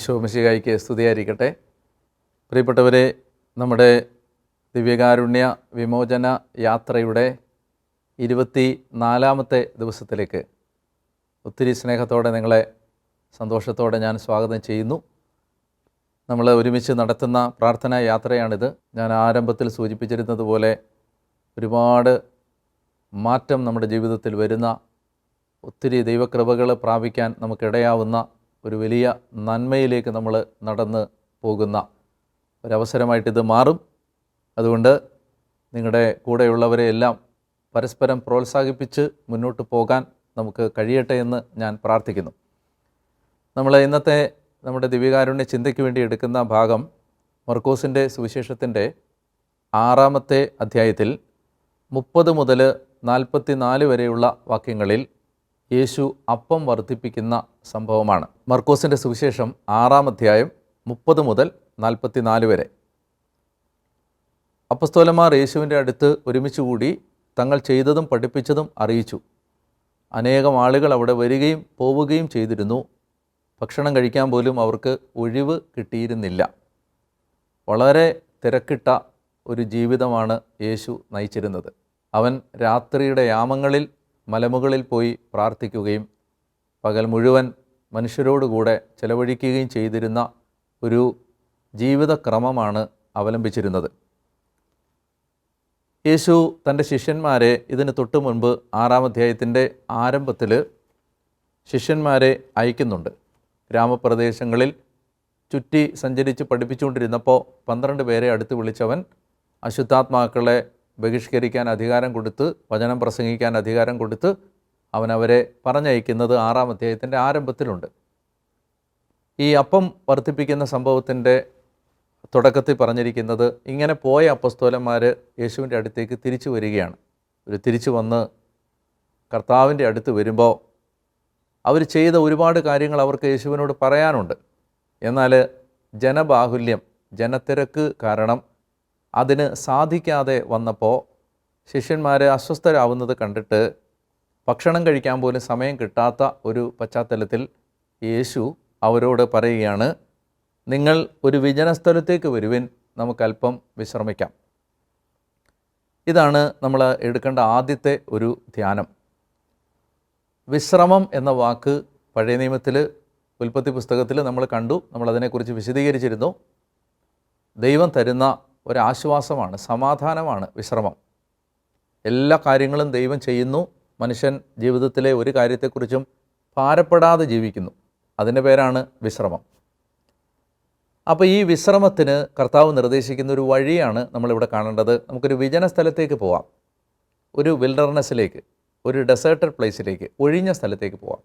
ഈശോ മിശിഹായ്ക്ക് സ്തുതിയായിരിക്കട്ടെ. പ്രിയപ്പെട്ടവരെ, നമ്മുടെ ദിവ്യകാരുണ്യ വിമോചന യാത്രയുടെ 24-ാമത്തെ ദിവസത്തിലേക്ക് ഒത്തിരി സ്നേഹത്തോടെ നിങ്ങളെ സന്തോഷത്തോടെ ഞാൻ സ്വാഗതം ചെയ്യുന്നു. നമ്മൾ ഒരുമിച്ച് നടത്തുന്ന പ്രാർത്ഥനാ യാത്രയാണിത്. ഞാൻ ആരംഭത്തിൽ സൂചിപ്പിച്ചിരുന്നതുപോലെ ഒരുപാട് മാറ്റം നമ്മുടെ ജീവിതത്തിൽ വരുന്ന, ഒത്തിരി ദൈവകൃപകൾ പ്രാപിക്കാൻ നമുക്കിടയാവുന്ന ഒരു വലിയ നന്മയിലേക്ക് നമ്മൾ നടന്ന് പോകുന്ന ഒരവസരമായിട്ടിത് മാറും. അതുകൊണ്ട് നിങ്ങളുടെ കൂടെയുള്ളവരെ എല്ലാം പരസ്പരം പ്രോത്സാഹിപ്പിച്ച് മുന്നോട്ട് പോകാൻ നമുക്ക് കഴിയട്ടെ എന്ന് ഞാൻ പ്രാർത്ഥിക്കുന്നു. നമ്മൾ ഇന്നത്തെ നമ്മുടെ ദിവ്യകാരുണ്യ ചിന്തയ്ക്ക് വേണ്ടി എടുക്കുന്ന ഭാഗം മർക്കോസിൻ്റെ സുവിശേഷത്തിൻ്റെ 6-ാമത്തെ അധ്യായത്തിൽ 30 മുതൽ 44 വരെയുള്ള വാക്യങ്ങളിൽ യേശു അപ്പം വർദ്ധിപ്പിക്കുന്ന സംഭവമാണ്. മർക്കോസിൻ്റെ സുവിശേഷം 6-ാം അധ്യായം 30 മുതൽ 44 വരെ. അപ്പസ്തോലന്മാർ യേശുവിൻ്റെ അടുത്ത് ഒരുമിച്ച് കൂടി തങ്ങൾ ചെയ്തതും പഠിപ്പിച്ചതും അറിയിച്ചു. അനേകം ആളുകൾ അവിടെ വരികയും പോവുകയും ചെയ്തിരുന്നു. ഭക്ഷണം കഴിക്കാൻ പോലും അവർക്ക് ഒഴിവ് കിട്ടിയിരുന്നില്ല. വളരെ തിരക്കിട്ട ഒരു ജീവിതമാണ് യേശു നയിച്ചിരുന്നത്. അവൻ രാത്രിയുടെ യാമങ്ങളിൽ മലമുകളിൽ പോയി പ്രാർത്ഥിക്കുകയും പകൽ മുഴുവൻ മനുഷ്യരോടുകൂടെ ചെലവഴിക്കുകയും ചെയ്തിരുന്ന ഒരു ജീവിതക്രമമാണ് അവലംബിച്ചിരുന്നത്. യേശു തൻ്റെ ശിഷ്യന്മാരെ ഇതിന് തൊട്ട് മുൻപ് 6-ാം അധ്യായത്തിൻ്റെ ആരംഭത്തിൽ ശിഷ്യന്മാരെ അയക്കുന്നുണ്ട്. ഗ്രാമപ്രദേശങ്ങളിൽ ചുറ്റി സഞ്ചരിച്ച് പഠിപ്പിച്ചുകൊണ്ടിരുന്നപ്പോൾ 12 പേരെ അടുത്ത് വിളിച്ചവൻ അശുദ്ധാത്മാക്കളെ ബഹിഷ്കരിക്കാൻ അധികാരം കൊടുത്ത്, വചനം പ്രസംഗിക്കാൻ അധികാരം കൊടുത്ത് അവരെ പറഞ്ഞയക്കുന്നത് 6-ാം അധ്യായത്തിൻ്റെ ആരംഭത്തിലുണ്ട്. ഈ അപ്പം വർദ്ധിപ്പിക്കുന്ന സംഭവത്തിൻ്റെ തുടക്കത്തിൽ പറഞ്ഞിരിക്കുന്നത്, ഇങ്ങനെ പോയ അപ്പസ്തോലന്മാർ യേശുവിൻ്റെ അടുത്തേക്ക് തിരിച്ചു വരികയാണ്. തിരിച്ചു വന്ന് കർത്താവിൻ്റെ അടുത്ത് വരുമ്പോൾ അവർ ചെയ്ത ഒരുപാട് കാര്യങ്ങൾ അവർക്ക് യേശുവിനോട് പറയാനുണ്ട്. എന്നാൽ ജനബാഹുല്യം, ജനത്തിരക്ക് കാരണം അതിന് സാധിക്കാതെ വന്നപ്പോൾ ശിഷ്യന്മാർ അസ്വസ്ഥരാവുന്നത് കണ്ടിട്ട് ഭക്ഷണം കഴിക്കാൻ പോലും സമയം കിട്ടാത്ത ഒരു പശ്ചാത്തലത്തിൽ യേശു അവരോട് പറയുകയാണ്, നിങ്ങൾ ഒരു വിജനസ്ഥലത്തേക്ക് വരുവിൻ, നമുക്കല്പം വിശ്രമിക്കാം. ഇതാണ് നമ്മൾ എടുക്കേണ്ട ആദ്യത്തെ ഒരു ധ്യാനം. വിശ്രമം എന്ന വാക്ക് പഴയ നിയമത്തിൽ ഉൽപ്പത്തി പുസ്തകത്തിൽ നമ്മൾ കണ്ടു. നമ്മളതിനെക്കുറിച്ച് വിശദീകരിച്ചിരുന്നു. ദൈവം തരുന്ന ഒരാശ്വാസമാണ്, സമാധാനമാണ് വിശ്രമം. എല്ലാ കാര്യങ്ങളും ദൈവം ചെയ്യുന്നു. മനുഷ്യൻ ജീവിതത്തിലെ ഒരു കാര്യത്തെക്കുറിച്ചും ഭാരപ്പെടാതെ ജീവിക്കുന്നു. അതിൻ്റെ പേരാണ് വിശ്രമം. അപ്പോൾ ഈ വിശ്രമത്തിന് കർത്താവ് നിർദ്ദേശിക്കുന്ന ഒരു വഴിയാണ് നമ്മളിവിടെ കാണേണ്ടത്. നമുക്കൊരു വിജന സ്ഥലത്തേക്ക് പോവാം, ഒരു വിൽഡർനെസ്സിലേക്ക്, ഒരു ഡെസേർട്ടഡ് പ്ലേസിലേക്ക്, ഒഴിഞ്ഞ സ്ഥലത്തേക്ക് പോവാം.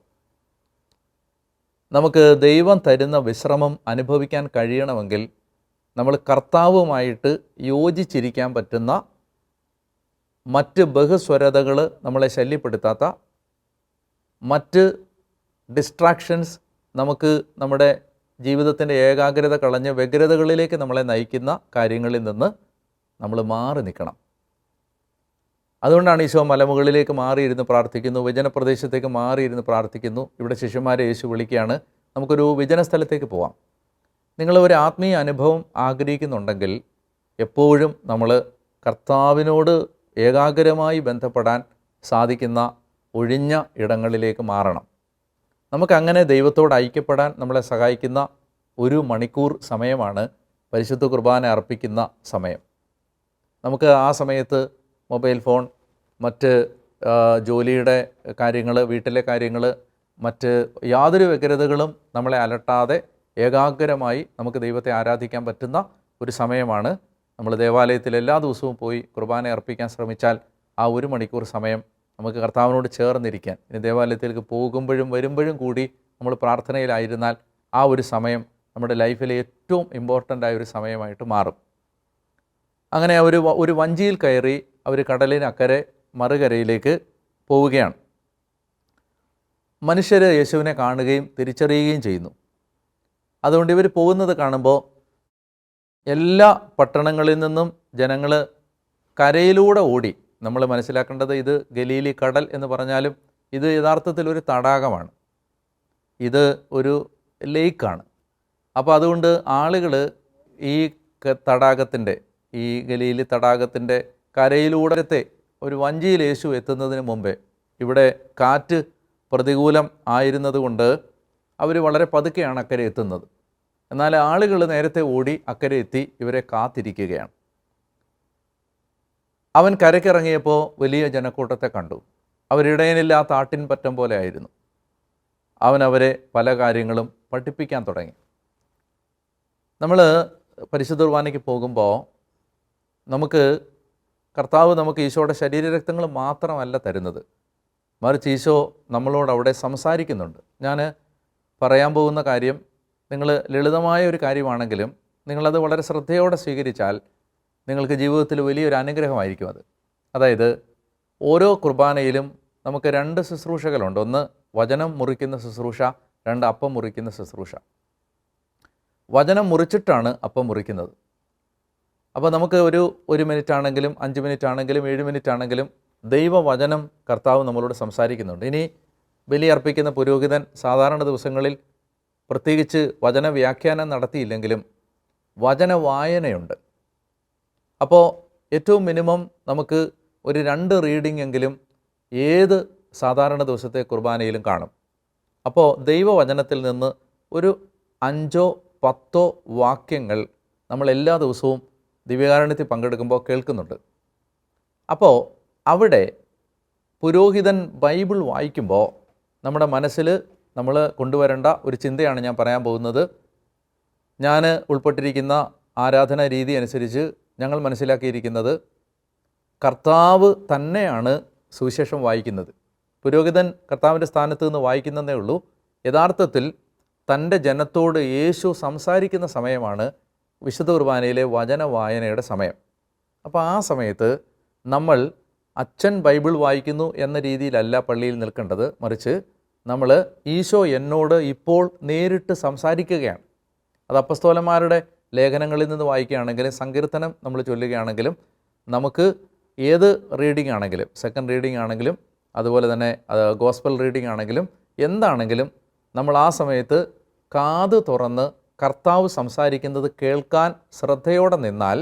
നമുക്ക് ദൈവം തരുന്ന വിശ്രമം അനുഭവിക്കാൻ കഴിയണമെങ്കിൽ നമ്മൾ കർത്താവുമായിട്ട് യോജിച്ചിരിക്കാൻ പറ്റുന്ന, മറ്റ് ബഹുസ്വരതകൾ നമ്മളെ ശല്യപ്പെടുത്താത്ത, മറ്റ് ഡിസ്ട്രാക്ഷൻസ് നമുക്ക് നമ്മുടെ ജീവിതത്തിൻ്റെ ഏകാഗ്രത കളഞ്ഞ് വ്യഗ്രതകളിലേക്ക് നമ്മളെ നയിക്കുന്ന കാര്യങ്ങളിൽ നിന്ന് നമ്മൾ മാറി നിൽക്കണം. അതുകൊണ്ടാണ് ഈശോ മലമുകളിലേക്ക് മാറിയിരുന്ന് പ്രാർത്ഥിക്കുന്നു, വിജനപ്രദേശത്തേക്ക് മാറിയിരുന്ന് പ്രാർത്ഥിക്കുന്നു. ഇവിടെ ശിഷ്യന്മാരെ യേശു വിളിക്കുകയാണ്, നമുക്കൊരു വിജന സ്ഥലത്തേക്ക് പോവാം. നിങ്ങൾ ഒരു ആത്മീയ അനുഭവം ആഗ്രഹിക്കുന്നുണ്ടെങ്കിൽ എപ്പോഴും നമ്മൾ കർത്താവിനോട് ഏകാഗ്രമായി ബന്ധപ്പെടാൻ സാധിക്കുന്ന ഒഴിഞ്ഞ ഇടങ്ങളിലേക്ക് മാറണം. നമുക്കങ്ങനെ ദൈവത്തോട് ഐക്യപ്പെടാൻ നമ്മളെ സഹായിക്കുന്ന 1 മണിക്കൂർ സമയമാണ് പരിശുദ്ധ കുർബാന അർപ്പിക്കുന്ന സമയം. നമുക്ക് ആ സമയത്ത് മൊബൈൽ ഫോൺ, മറ്റ് ജോലിയുടെ കാര്യങ്ങൾ, വീട്ടിലെ കാര്യങ്ങൾ, മറ്റ് യാതൊരു വ്യഗ്രതകളും നമ്മളെ അലട്ടാതെ ഏകാഗ്രമായി നമുക്ക് ദൈവത്തെ ആരാധിക്കാൻ പറ്റുന്ന ഒരു സമയമാണ്. നമ്മൾ ദേവാലയത്തിൽ എല്ലാ ദിവസവും പോയി കുർബാന അർപ്പിക്കാൻ ശ്രമിച്ചാൽ ആ 1 മണിക്കൂർ സമയം നമുക്ക് കർത്താവിനോട് ചേർന്നിരിക്കാൻ, ഇനി ദേവാലയത്തിലേക്ക് പോകുമ്പോഴും വരുമ്പോഴും കൂടി നമ്മൾ പ്രാർത്ഥനയിലായിരുന്നാൽ ആ ഒരു സമയം നമ്മുടെ ലൈഫിലെ ഏറ്റവും ഇമ്പോർട്ടൻ്റ് ആയ ഒരു സമയമായിട്ട് മാറും. അങ്ങനെ ഒരു വഞ്ചിയിൽ കയറി അവർ കടലിനക്കരെ മറുകരയിലേക്ക് പോവുകയാണ്. മനുഷ്യർ യേശുവിനെ കാണുകയും തിരിച്ചറിയുകയും ചെയ്യുന്നു. അതുകൊണ്ട് ഇവർ പോകുന്നത് കാണുമ്പോൾ എല്ലാ പട്ടണങ്ങളിൽ നിന്നും ജനങ്ങൾ കരയിലൂടെ ഓടി. നമ്മൾ മനസ്സിലാക്കേണ്ടത്, ഇത് ഗലീലി കടൽ എന്ന് പറഞ്ഞാലും ഇത് യഥാർത്ഥത്തിൽ ഒരു തടാകമാണ്. ഇത് ഒരു ലേക്കാണ്. അപ്പോൾ അതുകൊണ്ട് ആളുകൾ ഈ തടാകത്തിൻ്റെ, ഈ ഗലീലി തടാകത്തിൻ്റെ കരയിലൂടത്തെ ഒരു വഞ്ചിയിൽ യേശു എത്തുന്നതിന് മുമ്പേ, ഇവിടെ കാറ്റ് പ്രതികൂലം ആയിരുന്നത് കൊണ്ട് അവർ വളരെ പതുക്കെയാണ് അക്കരെ എത്തുന്നത്. എന്നാൽ ആളുകൾ നേരത്തെ ഓടി അക്കരെ എത്തി ഇവരെ കാത്തിരിക്കുകയാണ്. അവൻ കരയ്ക്കിറങ്ങിയപ്പോൾ വലിയ ജനക്കൂട്ടത്തെ കണ്ടു. അവരിടയനില്ലാത്ത ആട്ടിൻപറ്റം പോലെ ആയിരുന്നു. അവൻ അവരെ പല കാര്യങ്ങളും പഠിപ്പിക്കാൻ തുടങ്ങി. നമ്മൾ പരിശുദ്ധ കുർബാനയ്ക്ക് പോകുമ്പോൾ കർത്താവ് നമുക്ക് ഈശോയുടെ ശരീരരക്തങ്ങൾ മാത്രമല്ല തരുന്നത്, മറിച്ച് ഈശോ നമ്മളോട് അവിടെ സംസാരിക്കുന്നുണ്ട്. ഞാൻ പറയാൻ പോകുന്ന കാര്യം നിങ്ങൾ ലളിതമായ ഒരു കാര്യമാണെങ്കിലും നിങ്ങളത് വളരെ ശ്രദ്ധയോടെ സ്വീകരിച്ചാൽ നിങ്ങൾക്ക് ജീവിതത്തിൽ വലിയൊരു അനുഗ്രഹമായിരിക്കും അത്. അതായത് ഓരോ കുർബാനയിലും നമുക്ക് 2 ശുശ്രൂഷകളുണ്ട്. ഒന്ന് വചനം മുറിക്കുന്ന ശുശ്രൂഷ, 2 അപ്പം മുറിക്കുന്ന ശുശ്രൂഷ. വചനം മുറിച്ചിട്ടാണ് അപ്പം മുറിക്കുന്നത്. അപ്പോൾ നമുക്ക് ഒരു മിനിറ്റ് ആണെങ്കിലും 5 മിനിറ്റ് ആണെങ്കിലും 7 മിനിറ്റ് ആണെങ്കിലും ദൈവവചനം കർത്താവ് നമ്മളോട് സംസാരിക്കുന്നുണ്ട്. ഇനി ബലി അർപ്പിക്കുന്ന പുരോഹിതൻ സാധാരണ ദിവസങ്ങളിൽ പ്രത്യേകിച്ച് വചന വ്യാഖ്യാനം നടത്തിയില്ലെങ്കിലും വചന വായനയുണ്ട്. അപ്പോൾ ഏറ്റവും മിനിമം നമുക്ക് ഒരു 2 റീഡിംഗ് എങ്കിലും ഏത് സാധാരണ ദിവസത്തെ കുർബാനയിലും കാണും. അപ്പോൾ ദൈവവചനത്തിൽ നിന്ന് ഒരു 5 or 10 വാക്യങ്ങൾ നമ്മൾ എല്ലാ ദിവസവും ദിവ്യകാരുണ്യത്തിൽ പങ്കെടുക്കുമ്പോൾ കേൾക്കുന്നുണ്ട്. അപ്പോൾ അവിടെ പുരോഹിതൻ ബൈബിൾ വായിക്കുമ്പോൾ നമ്മുടെ മനസ്സിൽ നമ്മൾ കൊണ്ടുവരേണ്ട ഒരു ചിന്തയാണ് ഞാൻ പറയാൻ പോകുന്നത്. ഞാൻ ഉൾപ്പെട്ടിരിക്കുന്ന ആരാധനാ രീതി അനുസരിച്ച് ഞങ്ങൾ മനസ്സിലാക്കിയിരിക്കുന്നത്, കർത്താവ് തന്നെയാണ് സുവിശേഷം വായിക്കുന്നത്. പുരോഹിതൻ കർത്താവിൻ്റെ സ്ഥാനത്ത് നിന്ന് വായിക്കുന്നതേ ഉള്ളൂ. യഥാർത്ഥത്തിൽ തൻ്റെ ജനത്തോട് യേശു സംസാരിക്കുന്ന സമയമാണ് വിശുദ്ധ കുർബാനയിലെ വചന വായനയുടെ സമയം. അപ്പോൾ ആ സമയത്ത് നമ്മൾ അച്ഛൻ ബൈബിൾ വായിക്കുന്നു എന്ന രീതിയിലല്ല പള്ളിയിൽ നിൽക്കേണ്ടത്, മറിച്ച് നമ്മൾ ഈശോ എന്നോട് ഇപ്പോൾ നേരിട്ട് സംസാരിക്കുകയാണ്. അത് അപ്പസ്തോലന്മാരുടെ ലേഖനങ്ങളിൽ നിന്ന് വായിക്കുകയാണെങ്കിലും സങ്കീർത്തനം നമ്മൾ ചൊല്ലുകയാണെങ്കിലും നമുക്ക് ഏത് റീഡിംഗ് ആണെങ്കിലും, സെക്കൻഡ് റീഡിംഗ് ആണെങ്കിലും അതുപോലെ തന്നെ ഗോസ്പൽ റീഡിംഗ് ആണെങ്കിലും എന്താണെങ്കിലും നമ്മൾ ആ സമയത്ത് കാത് തുറന്ന് കർത്താവ് സംസാരിക്കുന്നത് കേൾക്കാൻ ശ്രദ്ധയോടെ നിന്നാൽ,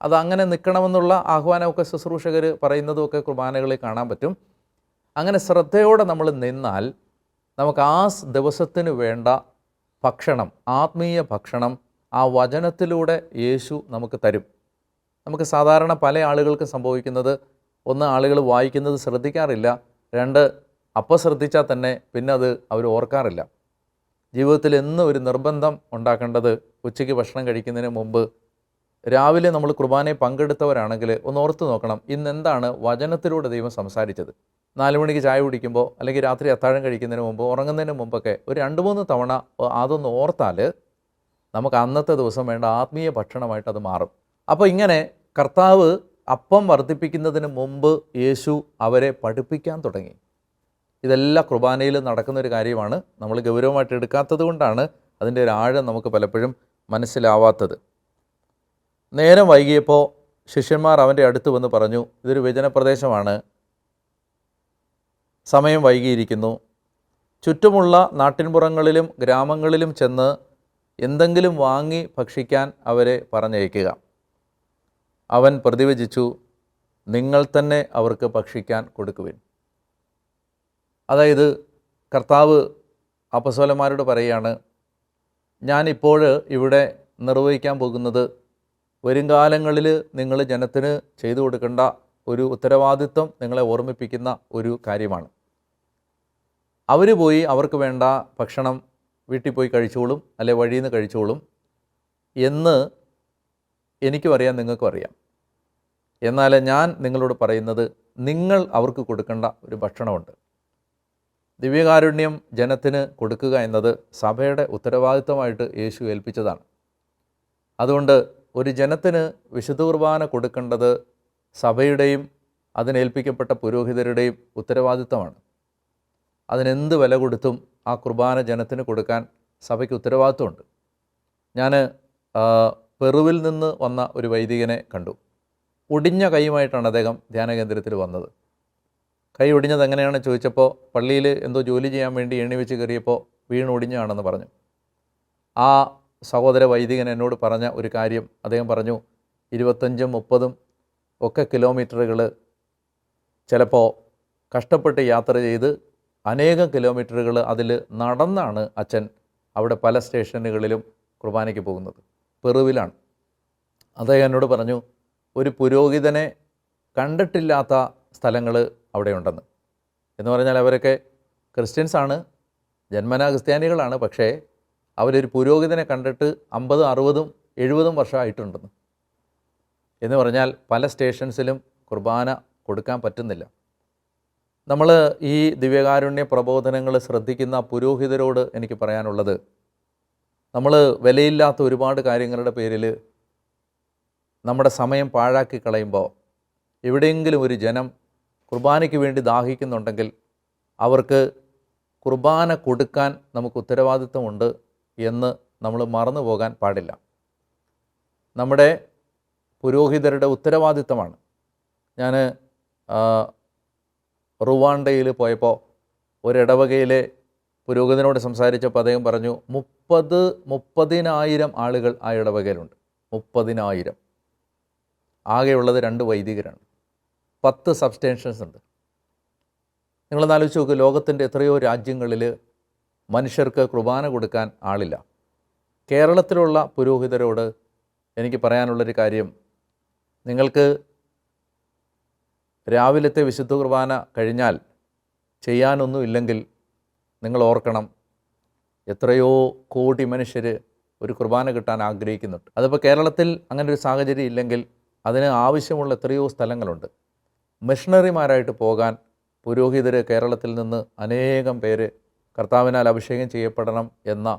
അതങ്ങനെ നിൽക്കണമെന്നുള്ള ആഹ്വാനമൊക്കെ ശുശ്രൂഷകർ പറയുന്നതുമൊക്കെ കുർബാനകളിൽ കാണാൻ പറ്റും. അങ്ങനെ ശ്രദ്ധയോടെ നമ്മൾ നിന്നാൽ നമുക്ക് ആ ദിവസത്തിന് വേണ്ട ഭക്ഷണം, ആത്മീയ ഭക്ഷണം ആ വചനത്തിലൂടെ യേശു നമുക്ക് തരും. നമുക്ക് സാധാരണ പല ആളുകൾക്കും സംഭവിക്കുന്നത്, ഒന്ന് ആളുകൾ വായിക്കുന്നത് ശ്രദ്ധിക്കാറില്ല, 2 അപ്പം ശ്രദ്ധിച്ചാൽ തന്നെ പിന്നെ അത് അവർ ഓർക്കാറില്ല. ജീവിതത്തിൽ എന്നും ഒരു നിർബന്ധം ഉണ്ടാക്കേണ്ടത്, ഉച്ചയ്ക്ക് ഭക്ഷണം കഴിക്കുന്നതിന് മുമ്പ് രാവിലെ നമ്മൾ കുർബാനയിൽ പങ്കെടുത്തവരാണെങ്കിൽ ഒന്ന് ഓർത്ത് നോക്കണം, ഇന്നെന്താണ് വചനത്തിലൂടെ ദൈവം സംസാരിച്ചത്. 4 മണിക്ക് ചായ കുടിക്കുമ്പോൾ അല്ലെങ്കിൽ രാത്രി അത്താഴം കഴിക്കുന്നതിന് മുമ്പ്, ഉറങ്ങുന്നതിന് മുമ്പൊക്കെ ഒരു 2-3 തവണ അതൊന്ന് ഓർത്താൽ നമുക്ക് അന്നത്തെ ദിവസം വേണ്ട ആത്മീയ ഭക്ഷണമായിട്ട് അത് മാറും. അപ്പോൾ ഇങ്ങനെ കർത്താവ് അപ്പം വർദ്ധിപ്പിക്കുന്നതിന് മുമ്പ് യേശു അവരെ പഠിപ്പിക്കാൻ തുടങ്ങി. ഇതെല്ലാം കുർബാനയിൽ നടക്കുന്നൊരു കാര്യമാണ്. നമ്മൾ ഗൗരവമായിട്ട് എടുക്കാത്തത് കൊണ്ടാണ് അതിൻ്റെ ഒരു ആഴം നമുക്ക് പലപ്പോഴും മനസ്സിലാവാത്തത്. നേരം വൈകിയപ്പോൾ ശിഷ്യന്മാർ അവൻ്റെ അടുത്ത് വന്ന് പറഞ്ഞു, ഇതൊരു വിജനപ്രദേശമാണ്, സമയം വൈകിയിരിക്കുന്നു. ചുറ്റുമുള്ള നാട്ടിൻപുറങ്ങളിലും ഗ്രാമങ്ങളിലും ചെന്ന് എന്തെങ്കിലും വാങ്ങി ഭക്ഷിക്കാൻ അവരെ പറഞ്ഞയക്കുക. അവൻ പ്രതിവചിച്ചു, നിങ്ങൾ തന്നെ അവർക്ക് ഭക്ഷിക്കാൻ കൊടുക്കുവിൻ. അതായത് കർത്താവ് അപ്പസ്തോലന്മാരോട് പറയുകയാണ്, ഞാനിപ്പോൾ ഇവിടെ നിർവഹിക്കാൻ പോകുന്നത് വരുംകാലങ്ങളിൽ നിങ്ങൾ ജനത്തിന് ചെയ്തു കൊടുക്കേണ്ട ഒരു ഉത്തരവാദിത്വം നിങ്ങളെ ഓർമ്മിപ്പിക്കുന്ന ഒരു കാര്യമാണ്. അവർ പോയി അവർക്ക് വേണ്ട ഭക്ഷണം വീട്ടിൽ പോയി കഴിച്ചോളും, അല്ലെ വഴിയിൽ നിന്ന് കഴിച്ചോളും എന്ന് എനിക്കും അറിയാം, നിങ്ങൾക്കും അറിയാം. എന്നാൽ ഞാൻ നിങ്ങളോട് പറയുന്നത്, നിങ്ങൾ അവർക്ക് കൊടുക്കേണ്ട ഒരു ഭക്ഷണമുണ്ട്. ദിവ്യകാരുണ്യം ജനത്തിന് കൊടുക്കുക എന്നത് സഭയുടെ ഉത്തരവാദിത്വമായിട്ട് യേശു ഏൽപ്പിച്ചതാണ്. അതുകൊണ്ട് ഒരു ജനത്തിന് വിശുദ്ധ കുർബാന കൊടുക്കേണ്ടത് സഭയുടെയും അതിനേൽപ്പിക്കപ്പെട്ട പുരോഹിതരുടെയും ഉത്തരവാദിത്വമാണ്. അതിനെന്ത് വില കൊടുത്തും ആ കുർബാന ജനത്തിന് കൊടുക്കാൻ സഭയ്ക്ക് ഉത്തരവാദിത്വമുണ്ട്. ഞാൻ പെറുവിൽ നിന്ന് വന്ന ഒരു വൈദികനെ കണ്ടു. ഒടിഞ്ഞ കൈയുമായിട്ടാണ് അദ്ദേഹം ധ്യാനകേന്ദ്രത്തിൽ വന്നത്. കൈ ഒടിഞ്ഞത് എങ്ങനെയാണെന്ന് ചോദിച്ചപ്പോൾ പള്ളിയിൽ എന്തോ ജോലി ചെയ്യാൻ വേണ്ടി എണ്ണി വെച്ച് കയറിയപ്പോൾ വീണൊടിഞ്ഞാണെന്ന് പറഞ്ഞു. ആ സഹോദര വൈദികൻ എന്നോട് പറഞ്ഞ ഒരു കാര്യം, അദ്ദേഹം പറഞ്ഞു 25, 30 ഒക്കെ കിലോമീറ്ററുകൾ ചിലപ്പോൾ കഷ്ടപ്പെട്ട് യാത്ര ചെയ്ത് അനേകം കിലോമീറ്ററുകൾ അതിൽ നടന്നാണ് അച്ഛൻ അവിടെ പല സ്റ്റേഷനുകളിലും കുർബാനയ്ക്ക് പോകുന്നത്. പെറുവിലാണ്. അദ്ദേഹം എന്നോട് പറഞ്ഞു ഒരു പുരോഹിതനെ കണ്ടിട്ടില്ലാത്ത സ്ഥലങ്ങൾ അവിടെയുണ്ടെന്ന്. എന്ന് പറഞ്ഞാൽ അവരൊക്കെ ക്രിസ്ത്യൻസാണ്, ജന്മനാ ക്രിസ്ത്യാനികളാണ്, പക്ഷേ അവരൊരു പുരോഹിതനെ കണ്ടിട്ട് 50, 60, 70 വർഷമായിട്ടുണ്ടെന്ന്. എന്ന് പറഞ്ഞാൽ പല സ്റ്റേഷൻസിലും കുർബാന കൊടുക്കാൻ പറ്റുന്നില്ല. നമ്മൾ ഈ ദിവ്യകാരുണ്യ പ്രബോധനങ്ങൾ ശ്രദ്ധിക്കുന്ന പുരോഹിതരോട് എനിക്ക് പറയാനുള്ളത്, നമ്മൾ വിലയില്ലാത്ത ഒരുപാട് കാര്യങ്ങളുടെ പേരിൽ നമ്മുടെ സമയം പാഴാക്കി കളയുമ്പോൾ എവിടെയെങ്കിലും ഒരു ജനം കുർബാനയ്ക്ക് വേണ്ടി ദാഹിക്കുന്നുണ്ടെങ്കിൽ അവർക്ക് കുർബാന കൊടുക്കാൻ നമുക്ക് ഉത്തരവാദിത്വമുണ്ട് എന്ന് നമ്മൾ മറന്നു പോകാൻ പാടില്ല. നമ്മുടെ പുരോഹിതരുടെ ഉത്തരവാദിത്തമാണ്. ഞാൻ റുവാണ്ടയിൽ പോയപ്പോൾ ഒരിടവകയിലെ പുരോഹിതനോട് സംസാരിച്ചപ്പോൾ അദ്ദേഹം പറഞ്ഞു 30,000 ആളുകൾ ആ ഇടവകയിലുണ്ട്. 30,000. ആകെയുള്ളത് 2 വൈദികരാണ്. 10 സബ്സ്റ്റേഷൻസ് ഉണ്ട്. നിങ്ങളൊന്ന് ആലോചിച്ച് നോക്ക്, ലോകത്തിൻ്റെ എത്രയോ രാജ്യങ്ങളിൽ മനുഷ്യർക്ക് കുർബാന കൊടുക്കാൻ ആളില്ല. കേരളത്തിലുള്ള പുരോഹിതരോട് എനിക്ക് പറയാനുള്ളൊരു കാര്യം, നിങ്ങൾക്ക് രാവിലത്തെ വിശുദ്ധ കുർബാന കഴിഞ്ഞാൽ ചെയ്യാനൊന്നുമില്ലെങ്കിൽ നിങ്ങൾ ഓർക്കണം, എത്രയോ കോടി മനുഷ്യർ ഒരു കുർബാന കിട്ടാൻ ആഗ്രഹിക്കുന്നുണ്ട്. അതിപ്പോൾ കേരളത്തിൽ അങ്ങനെ ഒരു സാഹചര്യം ഇല്ലെങ്കിൽ അതിന് ആവശ്യമുള്ള എത്രയോ സ്ഥലങ്ങളുണ്ട്. മിഷണറിമാരായിട്ട് പോകാൻ പുരോഹിതർ കേരളത്തിൽ നിന്ന് അനേകം പേര് കർത്താവിനാൽ അഭിഷേകം ചെയ്യപ്പെടണം എന്ന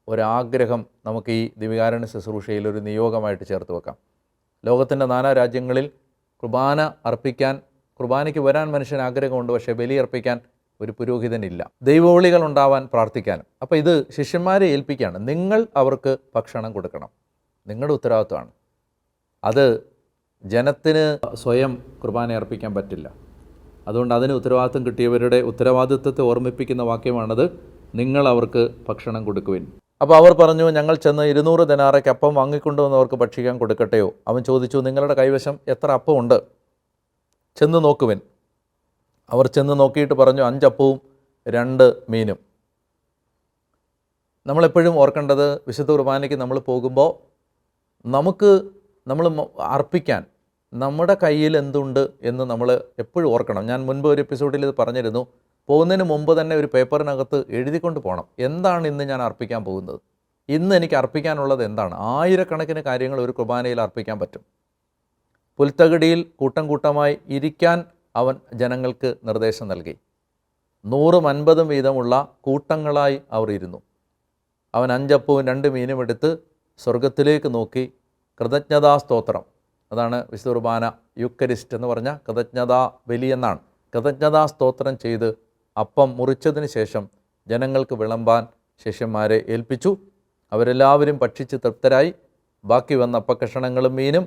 ഒരാഗ്രഹം നമുക്ക് ഈ ദിവ്യകാരുണ്യ ശുശ്രൂഷയിൽ ഒരു നിയോഗമായിട്ട് ചേർത്ത് വെക്കാം. ലോകത്തിൻ്റെ നാനാ രാജ്യങ്ങളിൽ കുർബാന അർപ്പിക്കാൻ, കുർബാനയ്ക്ക് വരാൻ മനുഷ്യന് ആഗ്രഹമുണ്ട്, പക്ഷേ ബലിയർപ്പിക്കാൻ ഒരു പുരോഹിതനില്ല. ദൈവവിളികൾ ഉണ്ടാവാൻ പ്രാർത്ഥിക്കാനും. അപ്പോൾ ഇത് ശിഷ്യന്മാരെ ഏൽപ്പിക്കുകയാണ്. നിങ്ങൾ അവർക്ക് ഭക്ഷണം കൊടുക്കണം, നിങ്ങളുടെ ഉത്തരവാദിത്വമാണ് അത്. ജനത്തിന് സ്വയം കുർബാന അർപ്പിക്കാൻ പറ്റില്ല. അതുകൊണ്ട് അതിന് ഉത്തരവാദിത്വം കിട്ടിയവരുടെ ഉത്തരവാദിത്വത്തെ ഓർമ്മിപ്പിക്കുന്ന വാക്യമാണത്, നിങ്ങൾ അവർക്ക് ഭക്ഷണം കൊടുക്കുവിൻ. അപ്പോൾ അവർ പറഞ്ഞു, ഞങ്ങൾ ചെന്ന് 200 ദിനാറയ്ക്ക് അപ്പം വാങ്ങിക്കൊണ്ടുവന്നവർക്ക് ഭക്ഷിക്കാൻ കൊടുക്കട്ടെയോ? അവൻ ചോദിച്ചു, നിങ്ങളുടെ കൈവശം എത്ര അപ്പമുണ്ട്? ചെന്ന് നോക്കുവിൻ. അവർ ചെന്ന് നോക്കിയിട്ട് പറഞ്ഞു, 5 അപ്പവും 2 മീനും. നമ്മളെപ്പോഴും ഓർക്കേണ്ടത്, വിശുദ്ധ കുർബാനയ്ക്ക് നമ്മൾ പോകുമ്പോൾ നമ്മൾ അർപ്പിക്കാൻ നമ്മുടെ കയ്യിൽ എന്തുണ്ട് എന്ന് നമ്മൾ എപ്പോഴും ഓർക്കണം. ഞാൻ മുൻപ് ഒരു എപ്പിസോഡിൽ ഇത് പറഞ്ഞിരുന്നു. പോകുന്നതിന് മുമ്പ് തന്നെ ഒരു പേപ്പറിനകത്ത് എഴുതിക്കൊണ്ട് പോകണം, എന്താണ് ഇന്ന് ഞാൻ അർപ്പിക്കാൻ പോകുന്നത്, ഇന്ന് എനിക്ക് അർപ്പിക്കാനുള്ളത് എന്താണ്. 1000കണക്കിന് കാര്യങ്ങൾ ഒരു കുർബാനയിൽ അർപ്പിക്കാൻ പറ്റും. പുൽത്തകിടിയിൽ കൂട്ടം കൂട്ടമായി ഇരിക്കാൻ അവൻ ജനങ്ങൾക്ക് നിർദ്ദേശം നൽകി. 150 വീതമുള്ള കൂട്ടങ്ങളായി അവർ ഇരുന്നു. അവൻ 5 അപ്പവും 2 മീനും എടുത്ത് സ്വർഗത്തിലേക്ക് നോക്കി കൃതജ്ഞതാസ്തോത്രം, അതാണ് വിശുദ്ധ കുർബാന യുക്കരിസ്റ്റ് എന്ന് പറഞ്ഞാൽ കൃതജ്ഞതാ ബലി എന്നാണ്. കൃതജ്ഞതാസ്തോത്രം ചെയ്ത് അപ്പം മുറിച്ചതിന് ശേഷം ജനങ്ങൾക്ക് വിളമ്പാൻ ശിഷ്യന്മാരെ ഏൽപ്പിച്ചു. അവരെല്ലാവരും ഭക്ഷിച്ച് തൃപ്തരായി. ബാക്കി വന്ന അപ്പക്കഷണങ്ങളും മീനും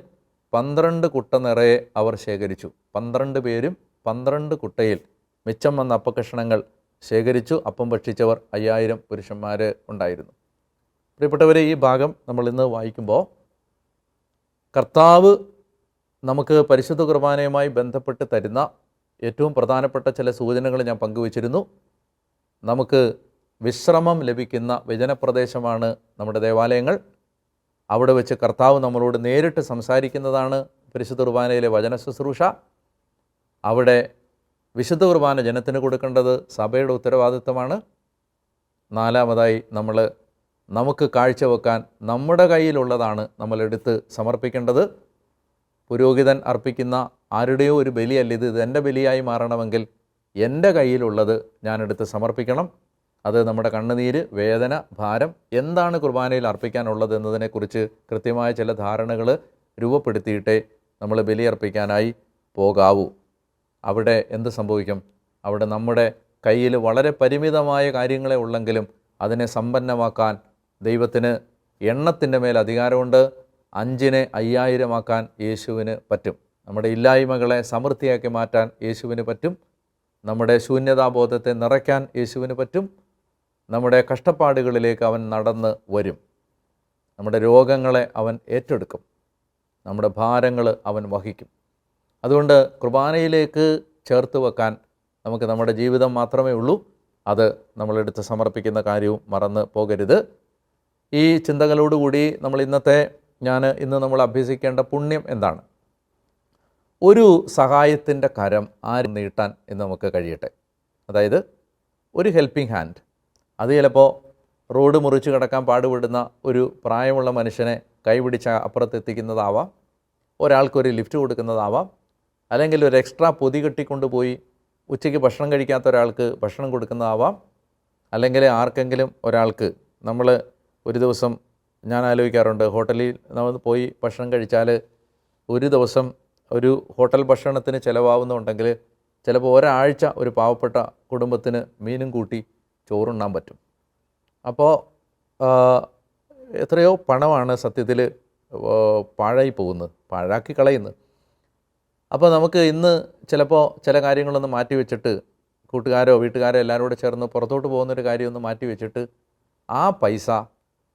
12 കുട്ട നിറയെ അവർ ശേഖരിച്ചു. 12 പേരും 12 കുട്ടയിൽ മിച്ചം വന്ന അപ്പക്കഷണങ്ങൾ ശേഖരിച്ചു. അപ്പം ഭക്ഷിച്ചവർ 5000 പുരുഷന്മാർ ഉണ്ടായിരുന്നു. പ്രിയപ്പെട്ടവരെ, ഈ ഭാഗം നമ്മൾ ഇന്ന് വായിക്കുമ്പോൾ കർത്താവ് നമുക്ക് പരിശുദ്ധ കുർബാനയുമായി ബന്ധപ്പെട്ട് തരുന്ന ഏറ്റവും പ്രധാനപ്പെട്ട ചില സൂചനകൾ ഞാൻ പങ്കുവച്ചിരുന്നു. നമുക്ക് വിശ്രമം ലഭിക്കുന്ന വിജനപ്രദേശമാണ് നമ്മുടെ ദേവാലയങ്ങൾ. അവിടെ വെച്ച് കർത്താവ് നമ്മളോട് നേരിട്ട് സംസാരിക്കുന്നതാണ് പരിശുദ്ധ കുർബാനയിലെ വചന ശുശ്രൂഷ. അവിടെ വിശുദ്ധ കുർബാന ജനത്തിന് കൊടുക്കേണ്ടത് സഭയുടെ ഉത്തരവാദിത്തമാണ്. 4-മതായി നമുക്ക് കാഴ്ചവെക്കാൻ നമ്മുടെ കയ്യിലുള്ളതാണ് നമ്മളെടുത്ത് സമർപ്പിക്കേണ്ടത്. പുരോഹിതൻ അർപ്പിക്കുന്ന ആരുടെയോ ഒരു ബലിയല്ല ഇത്. എൻ്റെ ബലിയായി മാറണമെങ്കിൽ എൻ്റെ കയ്യിലുള്ളത് ഞാനെടുത്ത് സമർപ്പിക്കണം. അത് നമ്മുടെ കണ്ണുനീര്, വേദന, ഭാരം, എന്താണ് കുർബാനയിൽ അർപ്പിക്കാനുള്ളത് എന്നതിനെക്കുറിച്ച് കൃത്യമായ ചില ധാരണകൾ രൂപപ്പെടുത്തിയിട്ടേ നമ്മൾ ബലിയർപ്പിക്കാനായി പോകാവൂ. അവിടെ എന്ത് സംഭവിക്കും? അവിടെ നമ്മുടെ കയ്യിൽ വളരെ പരിമിതമായ കാര്യങ്ങളെ ഉള്ളെങ്കിലും അതിനെ സമ്പന്നമാക്കാൻ ദൈവത്തിന് എണ്ണത്തിൻ്റെ മേൽ അധികാരമുണ്ട്. 5-നെ 5000 യേശുവിന് പറ്റും. നമ്മുടെ ഇല്ലായ്മകളെ സമൃദ്ധിയാക്കി മാറ്റാൻ യേശുവിന് പറ്റും. നമ്മുടെ ശൂന്യതാബോധത്തെ നിറയ്ക്കാൻ യേശുവിന് പറ്റും. നമ്മുടെ കഷ്ടപ്പാടുകളിലേക്ക് അവൻ നടന്ന് വരും. നമ്മുടെ രോഗങ്ങളെ അവൻ ഏറ്റെടുക്കും, നമ്മുടെ ഭാരങ്ങൾ അവൻ വഹിക്കും. അതുകൊണ്ട് കുർബാനയിലേക്ക് ചേർത്ത് വെക്കാൻ നമുക്ക് നമ്മുടെ ജീവിതം മാത്രമേ ഉള്ളൂ. അത് നമ്മളെടുത്ത് സമർപ്പിക്കുന്ന കാര്യവും മറന്ന് പോകരുത്. ഈ ചിന്തകളോടുകൂടി ഇന്ന് നമ്മൾ അഭ്യസിക്കേണ്ട പുണ്യം എന്താണ്? ഒരു സഹായത്തിൻ്റെ കരം ആരും നീട്ടാൻ എന്ന് നമുക്ക് കഴിയട്ടെ. അതായത് ഒരു ഹെൽപ്പിംഗ് ഹാൻഡ്. അത് ചിലപ്പോൾ റോഡ് മുറിച്ച് കിടക്കാൻ പാടുപെടുന്ന ഒരു പ്രായമുള്ള മനുഷ്യനെ കൈപിടിച്ച് അപ്പുറത്തെത്തിക്കുന്നതാവാം, ഒരാൾക്കൊരു ലിഫ്റ്റ് കൊടുക്കുന്നതാവാം, അല്ലെങ്കിൽ ഒരു എക്സ്ട്രാ പൊതി കെട്ടിക്കൊണ്ടുപോയി ഉച്ചയ്ക്ക് ഭക്ഷണം കഴിക്കാത്ത ഒരാൾക്ക് ഭക്ഷണം കൊടുക്കുന്നതാവാം, അല്ലെങ്കിൽ ആർക്കെങ്കിലും ഒരാൾക്ക് ഒരു ദിവസം ഞാൻ ആലോചിക്കാറുണ്ട്, ഹോട്ടലിൽ നമ്മൾ പോയി ഭക്ഷണം കഴിച്ചാൽ ഒരു ദിവസം ഒരു ഹോട്ടൽ ഭക്ഷണത്തിന് ചിലവാകുന്നുണ്ടെങ്കിൽ ചിലപ്പോൾ ഒരാഴ്ച ഒരു പാവപ്പെട്ട കുടുംബത്തിന് മീനും കൂട്ടി ചോറുണ്ണാൻ പറ്റും. അപ്പോൾ എത്രയോ പണമാണ് സത്യത്തിൽ പാഴായി പോകുന്നത്, പാഴാക്കി കളയുന്നത്. അപ്പോൾ നമുക്ക് ഇന്ന് ചിലപ്പോൾ ചില കാര്യങ്ങളൊന്ന് മാറ്റി വെച്ചിട്ട്, കൂട്ടുകാരോ വീട്ടുകാരോ എല്ലാവരും കൂടെ ചേർന്ന് പുറത്തോട്ട് പോകുന്നൊരു കാര്യമൊന്ന് മാറ്റി വെച്ചിട്ട് ആ പൈസ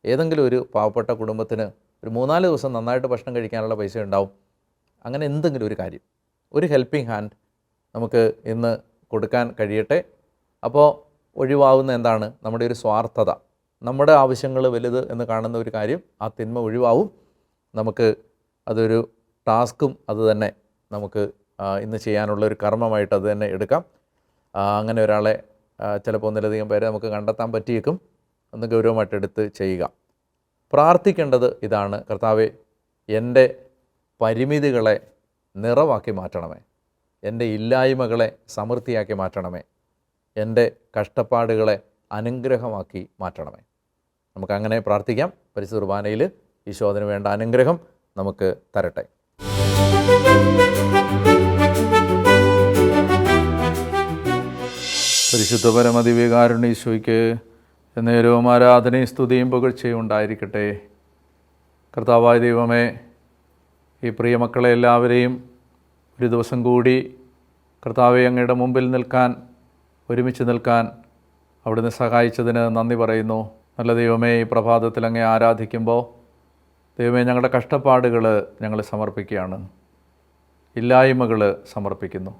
ഏതെങ്കിലും ഒരു പാവപ്പെട്ട കുടുംബത്തിന് ഒരു 3-4 ദിവസം നന്നായിട്ട് ഭക്ഷണം കഴിക്കാനുള്ള പൈസ ഉണ്ടാവും. അങ്ങനെ എന്തെങ്കിലും ഒരു കാര്യം, ഒരു ഹെൽപ്പിംഗ് ഹാൻഡ് നമുക്ക് ഇന്ന് കൊടുക്കാൻ കഴിയട്ടെ. അപ്പോൾ ഒഴിവാകുന്ന എന്താണ്? നമ്മുടെ ഒരു സ്വാർത്ഥത, നമ്മുടെ ആവശ്യങ്ങൾ വലുത് എന്ന് കാണുന്ന ഒരു കാര്യം, ആ തിന്മ ഒഴിവാവും. നമുക്ക് അതൊരു ടാസ്കും അത് തന്നെ നമുക്ക് ഇന്ന് ചെയ്യാനുള്ള ഒരു കർമ്മമായിട്ട് അത് തന്നെ എടുക്കാം. അങ്ങനെ ഒരാളെ ചിലപ്പോൾ ഒന്നിലധികം പേരെ നമുക്ക് കണ്ടെത്താൻ പറ്റിയേക്കും. ഒന്ന് ഗൗരവമായിട്ടെടുത്ത് ചെയ്യുക. പ്രാർത്ഥിക്കേണ്ടത് ഇതാണ്: കർത്താവേ, എൻ്റെ പരിമിതികളെ നിറവാക്കി മാറ്റണമേ, എൻ്റെ ഇല്ലായ്മകളെ സമൃദ്ധിയാക്കി മാറ്റണമേ, എൻ്റെ കഷ്ടപ്പാടുകളെ അനുഗ്രഹമാക്കി മാറ്റണമേ. നമുക്കങ്ങനെ പ്രാർത്ഥിക്കാം. പരിശുദ്ധ കുർബാനയിൽ ഈശോ അതിന് വേണ്ട അനുഗ്രഹം നമുക്ക് തരട്ടെ. പരിശുദ്ധ പരമദിവ്യകാരുണ്യ ഈശോയ്ക്ക് എന്നേരവും ആരാധനയും സ്തുതിയും പുകഴ്ചയും ഉണ്ടായിരിക്കട്ടെ. കർത്താവായ ദൈവമേ, ഈ പ്രിയ മക്കളെ എല്ലാവരെയും ഒരു ദിവസം കൂടി കർത്താവെ അങ്ങയുടെ മുമ്പിൽ നിൽക്കാൻ, ഒരുമിച്ച് നിൽക്കാൻ അവിടുന്ന് സഹായിച്ചതിന് നന്ദി പറയുന്നു. നല്ല ദൈവമേ, ഈ പ്രഭാതത്തിൽ അങ്ങേ ആരാധിക്കുമ്പോൾ ദൈവമേ, ഞങ്ങളുടെ കഷ്ടപ്പാടുകൾ ഞങ്ങൾ സമർപ്പിക്കുകയാണ്, ഇല്ലായ്മകൾ സമർപ്പിക്കുന്നു,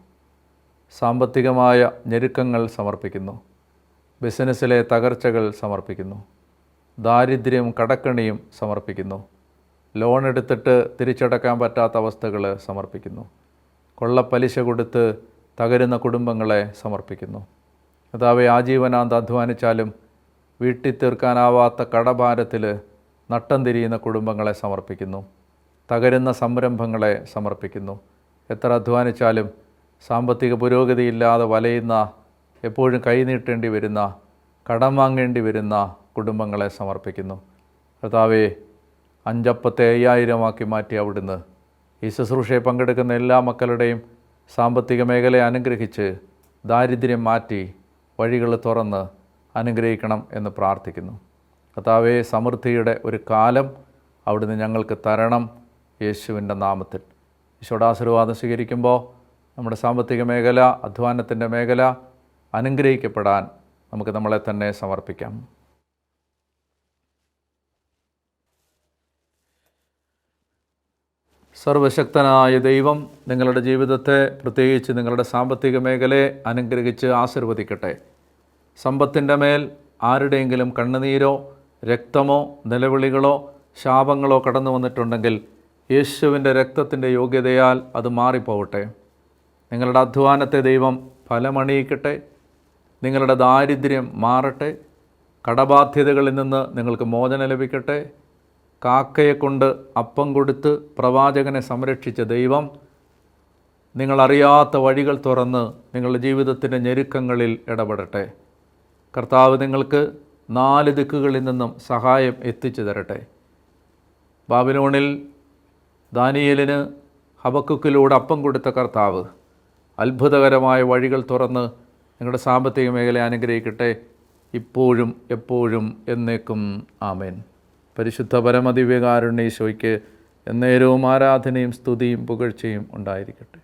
സാമ്പത്തികമായ ഞെരുക്കങ്ങൾ സമർപ്പിക്കുന്നു, ബിസിനസ്സിലെ തകർച്ചകൾ സമർപ്പിക്കുന്നു, ദാരിദ്ര്യം കടക്കണിയും സമർപ്പിക്കുന്നു, ലോൺ എടുത്തിട്ട് തിരിച്ചടക്കാൻ പറ്റാത്ത അവസ്ഥകൾ സമർപ്പിക്കുന്നു, കൊള്ളപ്പലിശ കൊടുത്ത് തകരുന്ന കുടുംബങ്ങളെ സമർപ്പിക്കുന്നു. കർത്താവേ, ആജീവനാന്ത അധ്വാനിച്ചാലും വീട്ടിൽ തീർക്കാനാവാത്ത കടഭാരത്തിൽ നട്ടം തിരിയുന്ന കുടുംബങ്ങളെ സമർപ്പിക്കുന്നു, തകരുന്ന സംരംഭങ്ങളെ സമർപ്പിക്കുന്നു. എത്ര അധ്വാനിച്ചാലും സാമ്പത്തിക പുരോഗതിയില്ലാതെ വലയുന്ന, എപ്പോഴും കൈനീട്ടേണ്ടി വരുന്ന, കടം വാങ്ങേണ്ടി വരുന്ന കുടുംബങ്ങളെ സമർപ്പിക്കുന്നു. കർത്താവേ, 5 അപ്പത്തെ 5000 മാറ്റി അവിടുന്ന് ഈ ശുശ്രൂഷയെ പങ്കെടുക്കുന്ന എല്ലാ മക്കളുടെയും സാമ്പത്തിക മേഖലയെ അനുഗ്രഹിച്ച് ദാരിദ്ര്യം മാറ്റി വഴികൾ തുറന്ന് അനുഗ്രഹിക്കണം എന്ന് പ്രാർത്ഥിക്കുന്നു. കർത്താവേ, സമൃദ്ധിയുടെ ഒരു കാലം അവിടുന്ന് ഞങ്ങൾക്ക് തരണം, യേശുവിൻ്റെ നാമത്തിൽ. ഈശോയുടെ ആശീർവാദം സ്വീകരിക്കുമ്പോൾ നമ്മുടെ സാമ്പത്തിക മേഖല, അധ്വാനത്തിൻ്റെ മേഖല അനുഗ്രഹിക്കപ്പെടാൻ നമുക്ക് നമ്മളെ തന്നെ സമർപ്പിക്കാം. സർവശക്തനായ ദൈവം നിങ്ങളുടെ ജീവിതത്തെ, പ്രത്യേകിച്ച് നിങ്ങളുടെ സാമ്പത്തിക മേഖലയെ അനുഗ്രഹിച്ച് ആശീർവദിക്കട്ടെ. സമ്പത്തിൻ്റെ മേൽ ആരുടെയെങ്കിലും കണ്ണുനീരോ രക്തമോ നിലവിളികളോ ശാപങ്ങളോ കടന്നു വന്നിട്ടുണ്ടെങ്കിൽ യേശുവിൻ്റെ രക്തത്തിൻ്റെ യോഗ്യതയാൽ അത് മാറിപ്പോകട്ടെ. നിങ്ങളുടെ അധ്വാനത്തെ ദൈവം ഫലമണിയിക്കട്ടെ. നിങ്ങളുടെ ദാരിദ്ര്യം മാറട്ടെ. കടബാധ്യതകളിൽ നിന്ന് നിങ്ങൾക്ക് മോചനം ലഭിക്കട്ടെ. കാക്കയെക്കൊണ്ട് അപ്പം കൊടുത്ത് പ്രവാചകനെ സംരക്ഷിച്ച ദൈവം നിങ്ങളറിയാത്ത വഴികൾ തുറന്ന് നിങ്ങളുടെ ജീവിതത്തിൻ്റെ ഞെരുക്കങ്ങളിൽ ഇടപെടട്ടെ. കർത്താവ് നിങ്ങൾക്ക് 4 ദിക്കുകളിൽ നിന്നും സഹായം എത്തിച്ചു തരട്ടെ. ബാബിലോണിൽ ദാനിയേലിന് ഹബക്കുക്കിലൂടെ അപ്പം കൊടുത്ത കർത്താവ് അത്ഭുതകരമായ വഴികൾ തുറന്ന് നിങ്ങളുടെ സാമ്പത്തിക മേഖലയെ അനുഗ്രഹിക്കട്ടെ, ഇപ്പോഴും എപ്പോഴും എന്നേക്കും. ആമേൻ. പരിശുദ്ധ പരമദിവ്യകാരുണ്യ ഈശോയ്ക്ക് എന്നേരവും ആരാധനയും സ്തുതിയും പുകഴ്ചയും ഉണ്ടായിരിക്കട്ടെ.